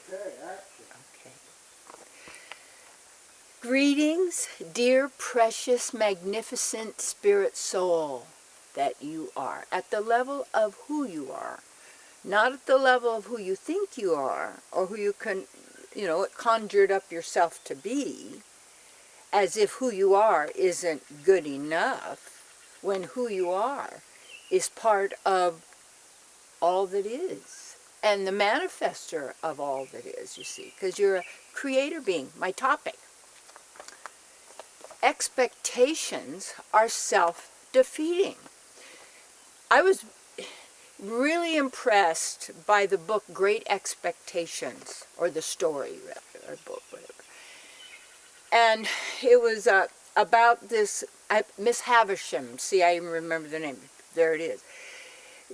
Okay. Greetings, dear, precious, magnificent spirit soul that you are, at the level of who you are, not at the level of who you think you are, or who you can, conjured up yourself to be, as if who you are isn't good enough, when who you are is part of all that is, and the manifestor of all that is, you see, because you're a creator being. My topic: expectations are self-defeating. I was really impressed by the book Great Expectations, or the story, or book, whatever. And it was about this, Miss Havisham, see, I even remember the name, there it is.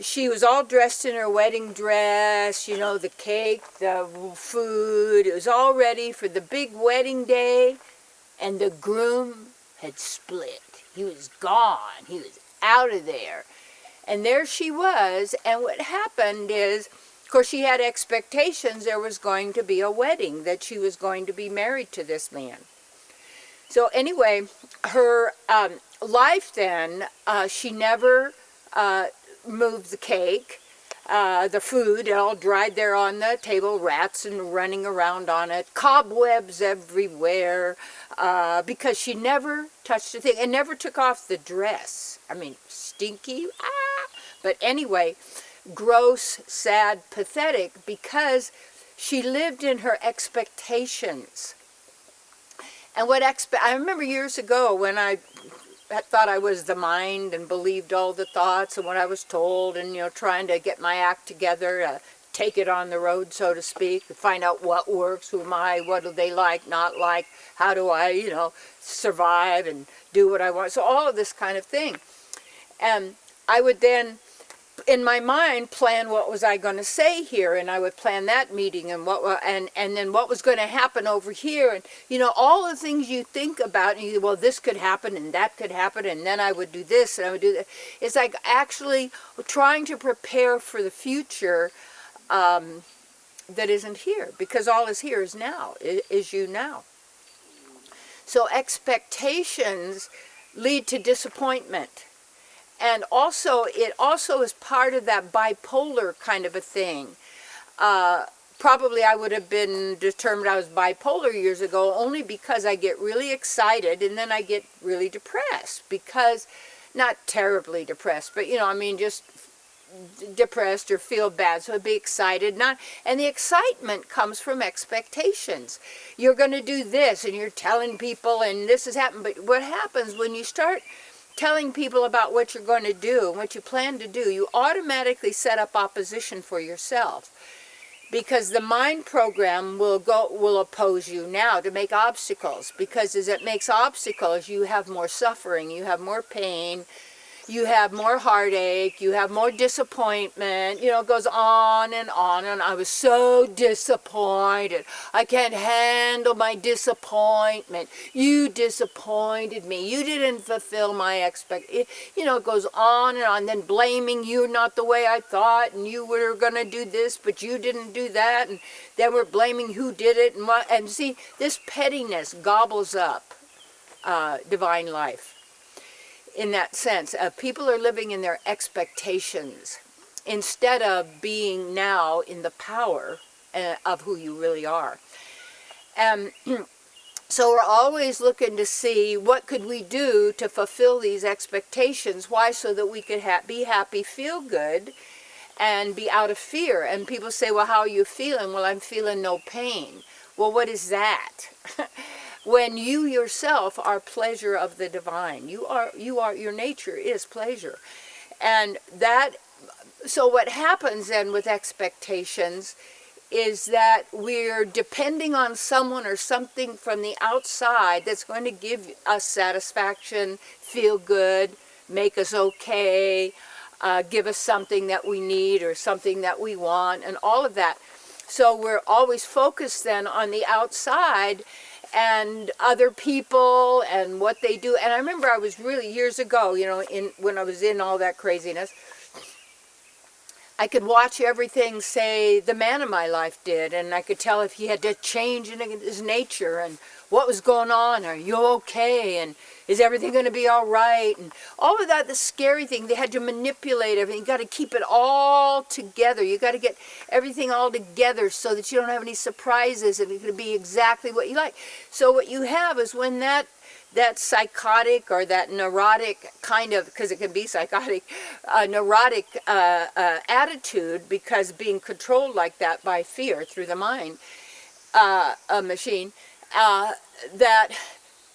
She was all dressed in her wedding dress, the cake, the food, it was all ready for the big wedding day, and the groom had split. He was gone, he was out of there. And there she was, and what happened is, of course, she had expectations there was going to be a wedding, that she was going to be married to this man. So anyway, her life then, she never moved the cake, the food, it all dried there on the table, rats and running around on it, cobwebs everywhere, because she never touched a thing, and never took off the dress. I mean, stinky, but anyway, gross, sad, pathetic, because she lived in her expectations. And I remember years ago when I thought I was the mind and believed all the thoughts and what I was told, and trying to get my act together, take it on the road, so to speak, to find out what works, who am I, what do they like, not like, how do I, survive and do what I want. So all of this kind of thing. And I would then, in my mind, plan what was I going to say here, and I would plan that meeting, and and then what was going to happen over here, and all the things you think about, and well, this could happen and that could happen, and then I would do this and I would do that. It's like actually trying to prepare for the future that isn't here, because all is here is now, is you now. So expectations lead to disappointment. And also, it also is part of that bipolar kind of a thing. Probably I would have been determined I was bipolar years ago, only because I get really excited and then I get really depressed. Because, not terribly depressed, but just depressed or feel bad. So I'd be excited. And the excitement comes from expectations. You're going to do this, and you're telling people, and this has happened. But what happens when you start telling people about what you're going to do and what you plan to do, you automatically set up opposition for yourself, because the mind program will oppose you now to make obstacles, because as it makes obstacles, you have more suffering, you have more pain, you have more heartache, you have more disappointment, it goes on and on. And I was so disappointed. I can't handle my disappointment. You disappointed me. You didn't fulfill my expectation. It goes on and on. Then blaming you, not the way I thought, and you were going to do this, but you didn't do that. And then we're blaming who did it. And see, this pettiness gobbles up divine life. In that sense, people are living in their expectations instead of being now in the power of who you really are. So we're always looking to see what could we do to fulfill these expectations. Why? So that we could be happy, feel good, and be out of fear. And people say, well, how are you feeling? Well, I'm feeling no pain. Well, what is that? When you yourself are pleasure of the divine, your nature is pleasure. And so what happens then with expectations is that we're depending on someone or something from the outside that's going to give us satisfaction, feel good, make us okay, give us something that we need or something that we want, and all of that. So we're always focused then on the outside and other people and what they do. And I remember I was really, years ago, when I was in all that craziness, I could watch everything, say, the man of my life did, and I could tell if he had to change in his nature and what was going on. Are you okay? And is everything going to be all right? And all of that, the scary thing, they had to manipulate everything. You got to keep it all together. You got to get everything all together so that you don't have any surprises and it can be exactly what you like. So what you have is when that psychotic or that neurotic kind of, because it can be psychotic, neurotic attitude, because being controlled like that by fear through the mind, a machine, that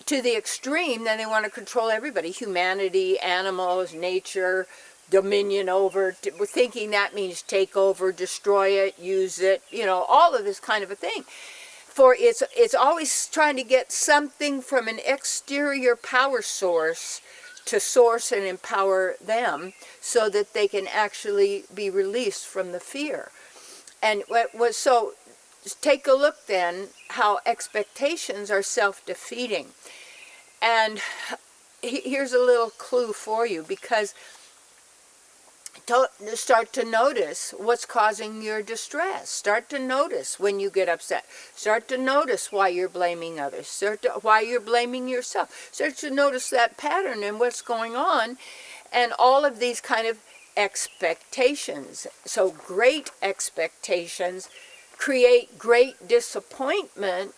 to the extreme, then they want to control everybody, humanity, animals, nature, dominion over, thinking that means take over, destroy it, use it, you know, all of this kind of a thing. For it's always trying to get something from an exterior power source to source and empower them so that they can actually be released from the fear. And so take a look then how expectations are self-defeating. And here's a little clue for you, because start to notice what's causing your distress. Start to notice when you get upset. Start to notice why you're blaming others. Why you're blaming yourself. Start to notice that pattern and what's going on, and all of these kind of expectations. So great expectations create great disappointment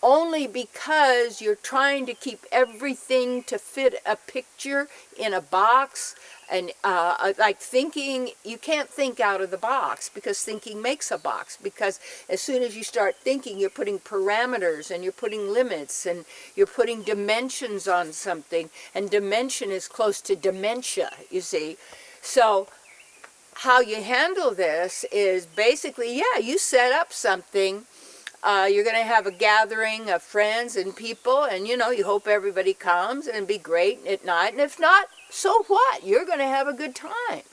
only because you're trying to keep everything to fit a picture in a box. And like thinking, you can't think out of the box, because thinking makes a box. Because as soon as you start thinking, you're putting parameters and you're putting limits and you're putting dimensions on something. And dimension is close to dementia, you see. So how you handle this is basically, yeah, you set up something. You're going to have a gathering of friends and people, and you know, you hope everybody comes and be great at night. And if not, so what? You're going to have a good time.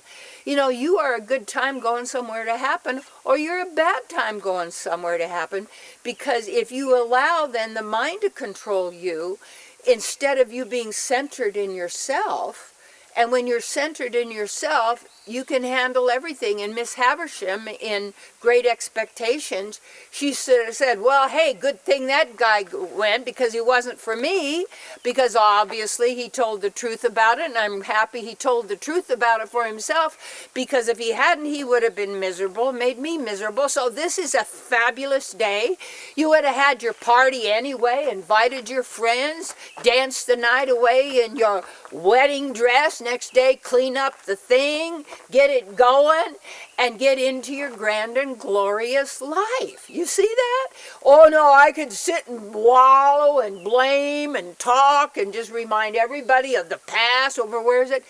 You know, you are a good time going somewhere to happen, or you're a bad time going somewhere to happen, because if you allow then the mind to control you instead of you being centered in yourself, and when you're centered in yourself, you can handle everything. And Miss Havisham, in Great Expectations, she said, well, hey, good thing that guy went, because he wasn't for me, because obviously he told the truth about it, and I'm happy he told the truth about it for himself, because if he hadn't, he would have been miserable, made me miserable. So this is a fabulous day. You would have had your party anyway, invited your friends, danced the night away in your wedding dress. Next day, clean up the thing, get it going, and get into your grand and glorious life. You see that? Oh no, I could sit and wallow and blame and talk and just remind everybody of the past, over where is it?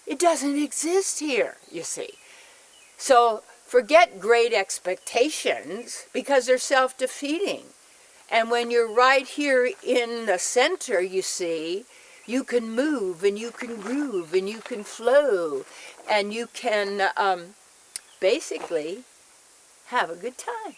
It doesn't exist here, you see. So forget great expectations, because they're self-defeating. And when you're right here in the center, you see, you can move and you can groove and you can flow and you can basically have a good time.